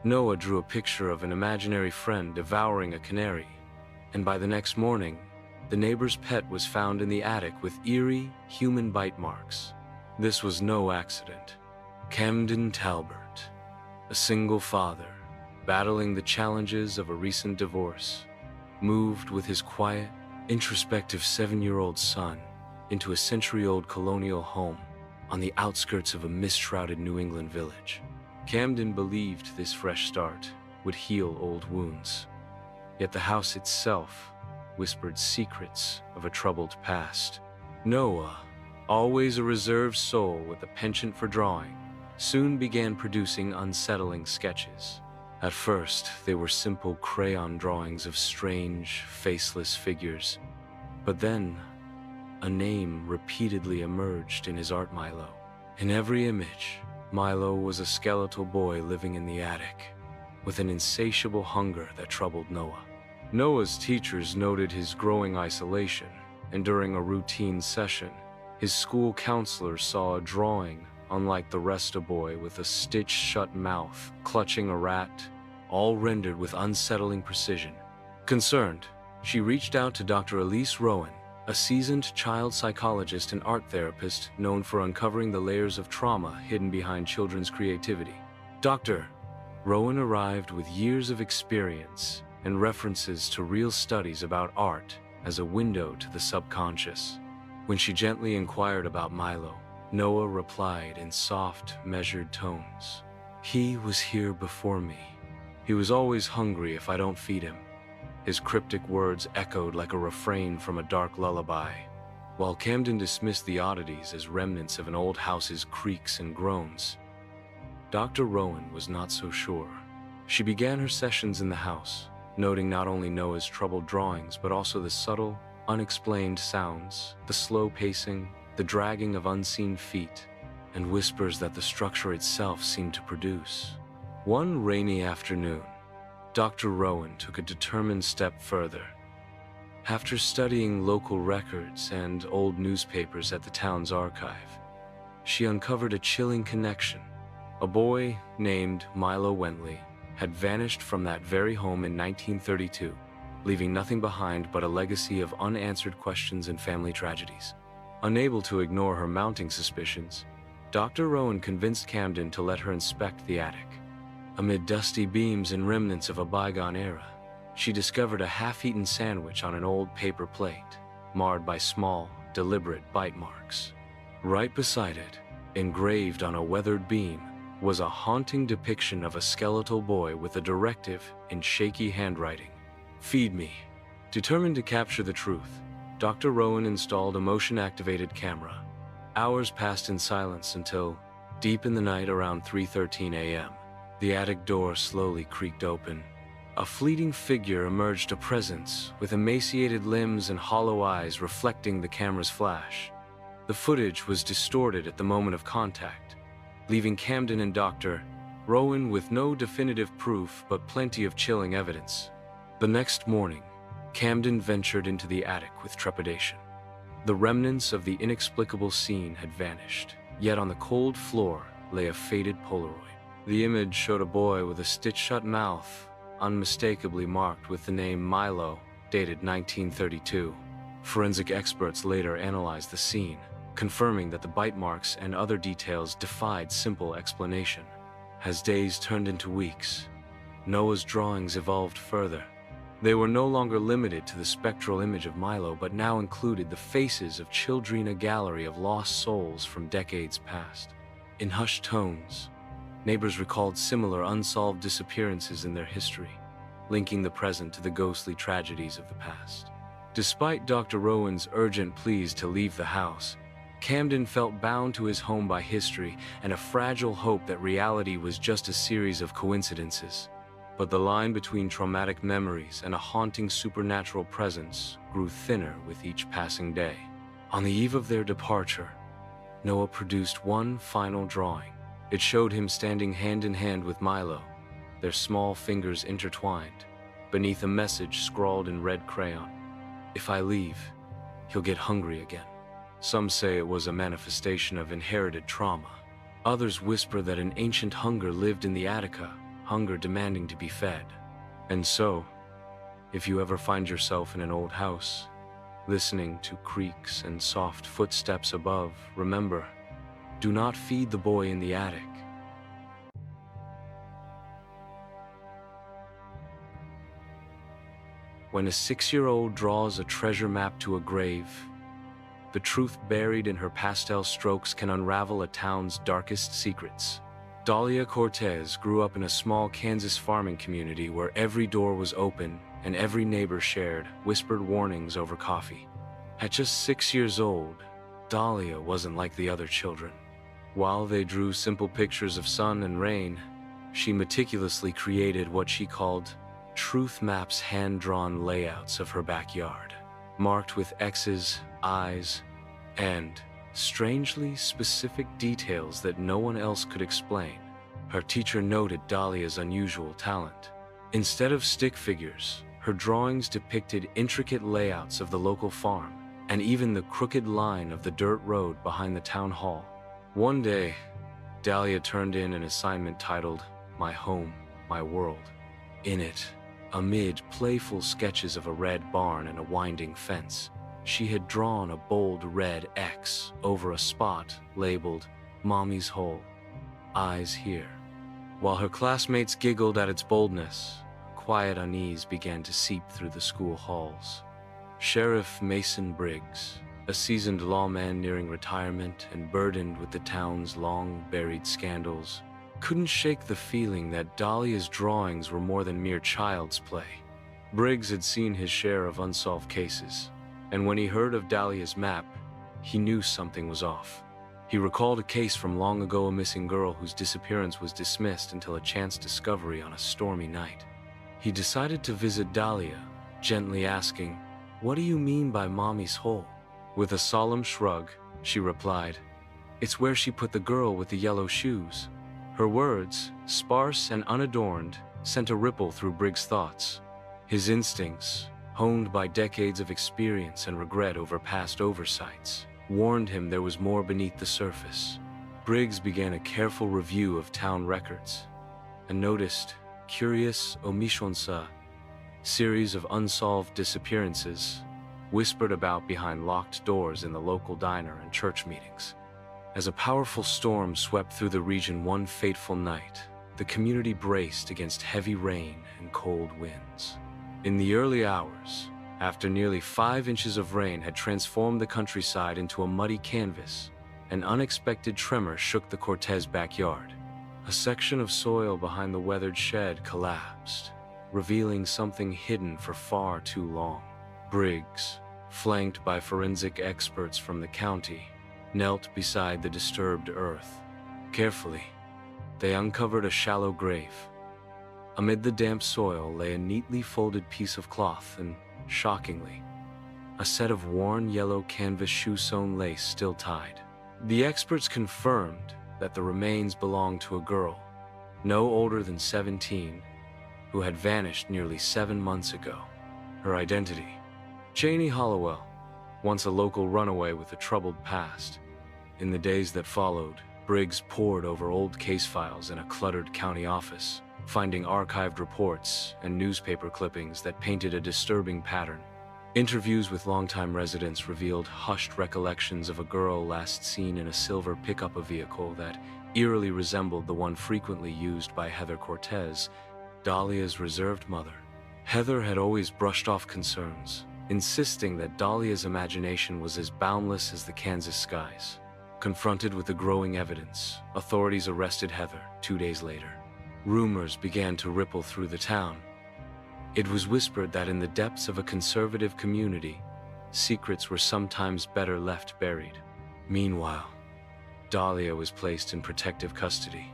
Noah drew a picture of an imaginary friend devouring a canary, and by the next morning, the neighbor's pet was found in the attic with eerie, human bite marks. This was no accident. Camden Talbert, a single father, battling the challenges of a recent divorce, moved with his quiet, introspective 7-year-old son into a century-old colonial home on the outskirts of a mist-shrouded New England village. Camden believed this fresh start would heal old wounds. Yet the house itself whispered secrets of a troubled past. Noah, always a reserved soul with a penchant for drawing, soon began producing unsettling sketches. At first, they were simple crayon drawings of strange, faceless figures. But then, a name repeatedly emerged in his art Milo. In every image, Milo was a skeletal boy living in the attic, with an insatiable hunger that troubled Noah. Noah's teachers noted his growing isolation, and during a routine session, his school counselor saw a drawing unlike the rest, a boy with a stitched-shut mouth, clutching a rat, all rendered with unsettling precision. Concerned, she reached out to Dr. Elise Rowan, a seasoned child psychologist and art therapist known for uncovering the layers of trauma hidden behind children's creativity. Dr. Rowan arrived with years of experience and references to real studies about art as a window to the subconscious. When she gently inquired about Milo, Noah replied in soft, measured tones. "He was here before me. He was always hungry if I don't feed him." His cryptic words echoed like a refrain from a dark lullaby. While Camden dismissed the oddities as remnants of an old house's creaks and groans, Dr. Rowan was not so sure. She began her sessions in the house, noting not only Noah's troubled drawings but also the subtle, unexplained sounds, the slow pacing, the dragging of unseen feet, and whispers that the structure itself seemed to produce. One rainy afternoon, Dr. Rowan took a determined step further. After studying local records and old newspapers at the town's archive, she uncovered a chilling connection. A boy named Milo Wentley had vanished from that very home in 1932, leaving nothing behind but a legacy of unanswered questions and family tragedies. Unable to ignore her mounting suspicions, Dr. Rowan convinced Camden to let her inspect the attic. Amid dusty beams and remnants of a bygone era, she discovered a half-eaten sandwich on an old paper plate, marred by small, deliberate bite marks. Right beside it, engraved on a weathered beam, was a haunting depiction of a skeletal boy with a directive in shaky handwriting. "Feed me." Determined to capture the truth, Dr. Rowan installed a motion-activated camera. Hours passed in silence until, deep in the night around 3:13 a.m., the attic door slowly creaked open. A fleeting figure emerged, a presence with emaciated limbs and hollow eyes reflecting the camera's flash. The footage was distorted at the moment of contact, leaving Camden and Dr. Rowan with no definitive proof but plenty of chilling evidence. The next morning, Camden ventured into the attic with trepidation. The remnants of the inexplicable scene had vanished, yet on the cold floor lay a faded Polaroid. The image showed a boy with a stitched-shut mouth, unmistakably marked with the name Milo, dated 1932. Forensic experts later analyzed the scene, confirming that the bite marks and other details defied simple explanation. As days turned into weeks, Noah's drawings evolved further. They were no longer limited to the spectral image of Milo, but now included the faces of children, a gallery of lost souls from decades past. In hushed tones, neighbors recalled similar unsolved disappearances in their history, linking the present to the ghostly tragedies of the past. Despite Dr. Rowan's urgent pleas to leave the house, Camden felt bound to his home by history and a fragile hope that reality was just a series of coincidences. But the line between traumatic memories and a haunting supernatural presence grew thinner with each passing day. On the eve of their departure, Noah produced one final drawing. It showed him standing hand in hand with Milo, their small fingers intertwined, beneath a message scrawled in red crayon. "If I leave, he'll get hungry again." Some say it was a manifestation of inherited trauma. Others whisper that an ancient hunger lived in the Attica, hunger demanding to be fed. And so, if you ever find yourself in an old house, listening to creaks and soft footsteps above, remember, do not feed the boy in the attic. When a 6-year-old draws a treasure map to a grave, the truth buried in her pastel strokes can unravel a town's darkest secrets. Dahlia Cortez grew up in a small Kansas farming community where every door was open and every neighbor shared whispered warnings over coffee. At just 6 years old, Dahlia wasn't like the other children. While they drew simple pictures of sun and rain, she meticulously created what she called truth maps, hand-drawn layouts of her backyard, marked with X's, I's, and strangely specific details that no one else could explain. Her teacher noted Dahlia's unusual talent. Instead of stick figures, her drawings depicted intricate layouts of the local farm, and even the crooked line of the dirt road behind the town hall. One day, Dahlia turned in an assignment titled, "My Home, My World." In it, amid playful sketches of a red barn and a winding fence, she had drawn a bold red X over a spot labeled "Mommy's Hole, Eyes Here." While her classmates giggled at its boldness, quiet unease began to seep through the school halls. Sheriff Mason Briggs, a seasoned lawman nearing retirement and burdened with the town's long-buried scandals, couldn't shake the feeling that Dahlia's drawings were more than mere child's play. Briggs had seen his share of unsolved cases, and when he heard of Dahlia's map, he knew something was off. He recalled a case from long ago, a missing girl whose disappearance was dismissed until a chance discovery on a stormy night. He decided to visit Dahlia, gently asking, "What do you mean by Mommy's hole?" With a solemn shrug, she replied, "It's where she put the girl with the yellow shoes." Her words, sparse and unadorned, sent a ripple through Briggs' thoughts. His instincts, honed by decades of experience and regret over past oversights, warned him there was more beneath the surface. Briggs began a careful review of town records and noticed curious omissions, a series of unsolved disappearances whispered about behind locked doors in the local diner and church meetings. As a powerful storm swept through the region one fateful night, the community braced against heavy rain and cold winds. In the early hours, after nearly 5 inches of rain had transformed the countryside into a muddy canvas, an unexpected tremor shook the Cortez backyard. A section of soil behind the weathered shed collapsed, revealing something hidden for far too long. Briggs, flanked by forensic experts from the county, knelt beside the disturbed earth. Carefully, they uncovered a shallow grave. Amid the damp soil lay a neatly folded piece of cloth and, shockingly, a set of worn yellow canvas shoe-sewn lace still tied. The experts confirmed that the remains belonged to a girl, no older than 17, who had vanished nearly 7 months ago. Her identity: Janie Hollowell, once a local runaway with a troubled past. In the days that followed, Briggs pored over old case files in a cluttered county office, finding archived reports and newspaper clippings that painted a disturbing pattern. Interviews with longtime residents revealed hushed recollections of a girl last seen in a silver pickup vehicle that eerily resembled the one frequently used by Heather Cortez, Dahlia's reserved mother. Heather had always brushed off concerns, insisting that Dahlia's imagination was as boundless as the Kansas skies. Confronted with the growing evidence, authorities arrested Heather 2 days later. Rumors began to ripple through the town. It was whispered that in the depths of a conservative community, secrets were sometimes better left buried. Meanwhile, Dahlia was placed in protective custody.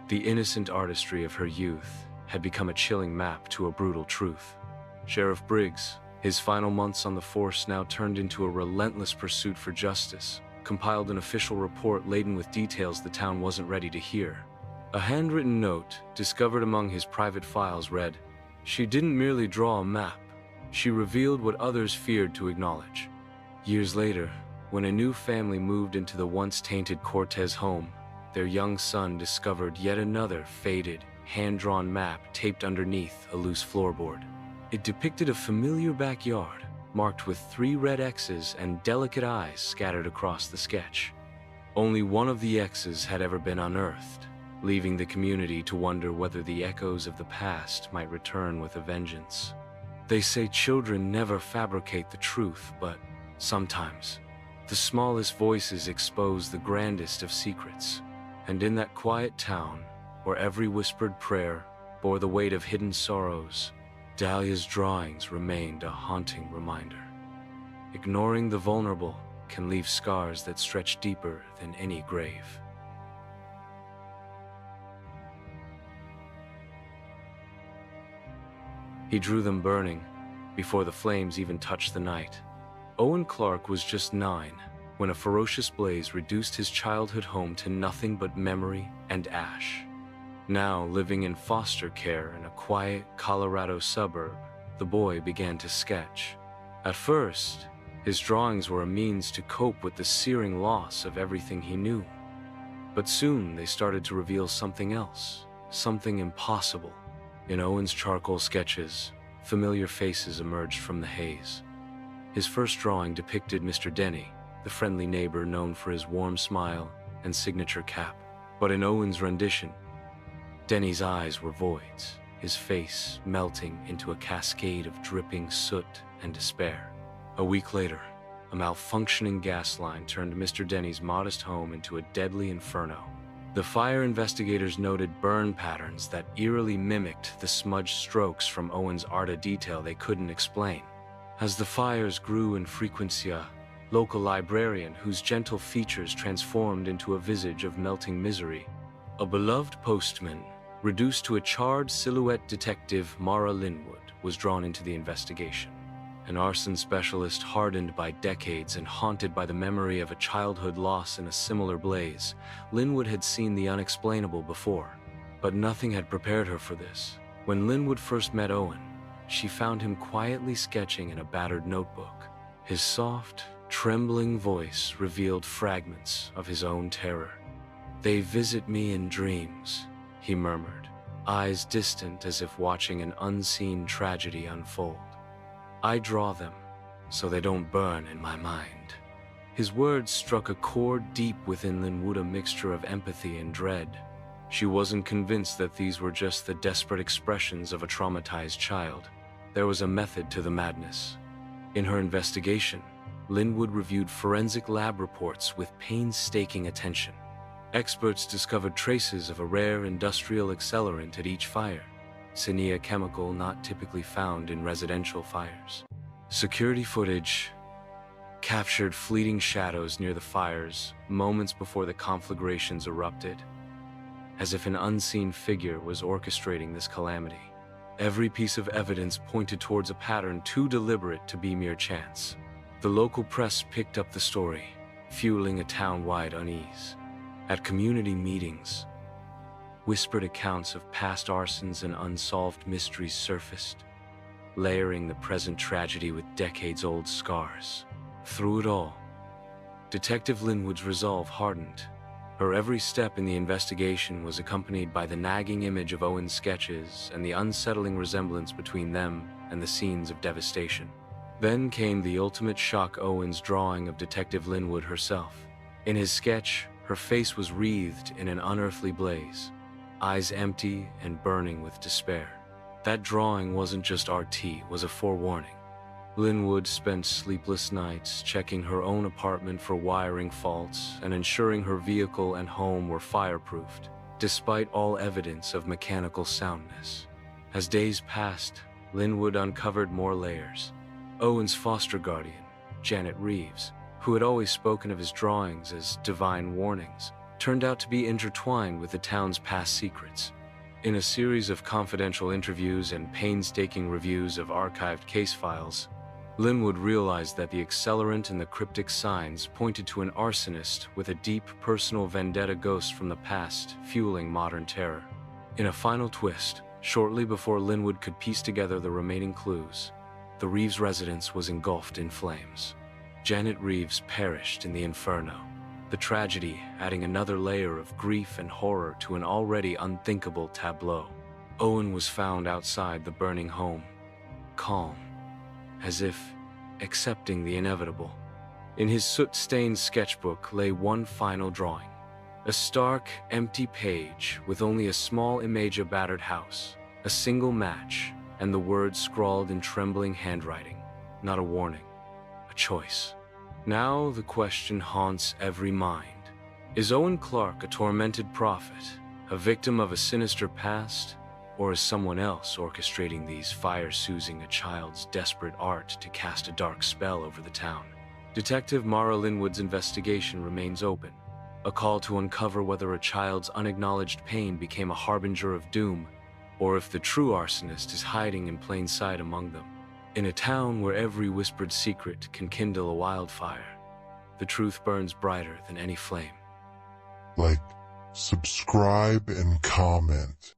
The innocent artistry of her youth had become a chilling map to a brutal truth. Sheriff Briggs, his final months on the force now turned into a relentless pursuit for justice, compiled an official report laden with details the town wasn't ready to hear. A handwritten note, discovered among his private files, read, "She didn't merely draw a map. She revealed what others feared to acknowledge." Years later, when a new family moved into the once tainted Cortez home, their young son discovered yet another faded, hand-drawn map taped underneath a loose floorboard. It depicted a familiar backyard, marked with 3 red X's and delicate eyes scattered across the sketch. Only one of the X's had ever been unearthed, leaving the community to wonder whether the echoes of the past might return with a vengeance. They say children never fabricate the truth, but sometimes the smallest voices expose the grandest of secrets. And in that quiet town, where every whispered prayer bore the weight of hidden sorrows, Dahlia's drawings remained a haunting reminder. Ignoring the vulnerable can leave scars that stretch deeper than any grave. He drew them burning before the flames even touched the night. Owen Clark was just 9 when a ferocious blaze reduced his childhood home to nothing but memory and ash. Now, living in foster care in a quiet Colorado suburb, the boy began to sketch. At first, his drawings were a means to cope with the searing loss of everything he knew. But soon they started to reveal something else, something impossible. In Owen's charcoal sketches, familiar faces emerged from the haze. His first drawing depicted Mr. Denny, the friendly neighbor known for his warm smile and signature cap. But in Owen's rendition, Denny's eyes were voids, his face melting into a cascade of dripping soot and despair. A week later, a malfunctioning gas line turned Mr. Denny's modest home into a deadly inferno. The fire investigators noted burn patterns that eerily mimicked the smudged strokes from Owen's art, a detail they couldn't explain. As the fires grew in frequency, a local librarian whose gentle features transformed into a visage of melting misery, a beloved postman, reduced to a charred silhouette, Detective Mara Linwood, was drawn into the investigation. An arson specialist hardened by decades and haunted by the memory of a childhood loss in a similar blaze, Linwood had seen the unexplainable before, but nothing had prepared her for this. When Linwood first met Owen, she found him quietly sketching in a battered notebook. His soft, trembling voice revealed fragments of his own terror. "They visit me in dreams," he murmured, eyes distant as if watching an unseen tragedy unfold. "I draw them so they don't burn in my mind." His words struck a chord deep within Linwood, a mixture of empathy and dread. She wasn't convinced that these were just the desperate expressions of a traumatized child. There was a method to the madness. In her investigation, Linwood reviewed forensic lab reports with painstaking attention. Experts discovered traces of a rare industrial accelerant at each fire, a chemical not typically found in residential fires. Security footage captured fleeting shadows near the fires moments before the conflagrations erupted, as if an unseen figure was orchestrating this calamity. Every piece of evidence pointed towards a pattern too deliberate to be mere chance. The local press picked up the story, fueling a town-wide unease. At community meetings, whispered accounts of past arsons and unsolved mysteries surfaced, layering the present tragedy with decades-old scars. Through it all, Detective Linwood's resolve hardened. Her every step in the investigation was accompanied by the nagging image of Owen's sketches and the unsettling resemblance between them and the scenes of devastation. Then came the ultimate shock: Owen's drawing of Detective Linwood herself. In his sketch, her face was wreathed in an unearthly blaze, eyes empty and burning with despair. That drawing wasn't just art, it was a forewarning. Linwood spent sleepless nights checking her own apartment for wiring faults and ensuring her vehicle and home were fireproofed, despite all evidence of mechanical soundness. As days passed, Linwood uncovered more layers. Owen's foster guardian, Janet Reeves, who had always spoken of his drawings as divine warnings, turned out to be intertwined with the town's past secrets. In a series of confidential interviews and painstaking reviews of archived case files, Linwood realized that the accelerant and the cryptic signs pointed to an arsonist with a deep personal vendetta, ghost from the past fueling modern terror. In a final twist, shortly before Linwood could piece together the remaining clues, the Reeves residence was engulfed in flames. Janet Reeves perished in the inferno, the tragedy adding another layer of grief and horror to an already unthinkable tableau. Owen was found outside the burning home, calm, as if accepting the inevitable. In his soot-stained sketchbook lay one final drawing, a stark, empty page with only a small image of a battered house, a single match, and the words scrawled in trembling handwriting. Not a warning, a choice. Now the question haunts every mind. Is Owen Clark a tormented prophet, a victim of a sinister past, or is someone else orchestrating these fires, using a child's desperate art to cast a dark spell over the town? Detective Mara Linwood's investigation remains open, a call to uncover whether a child's unacknowledged pain became a harbinger of doom, or if the true arsonist is hiding in plain sight among them. In a town where every whispered secret can kindle a wildfire, the truth burns brighter than any flame. Like, subscribe, and comment.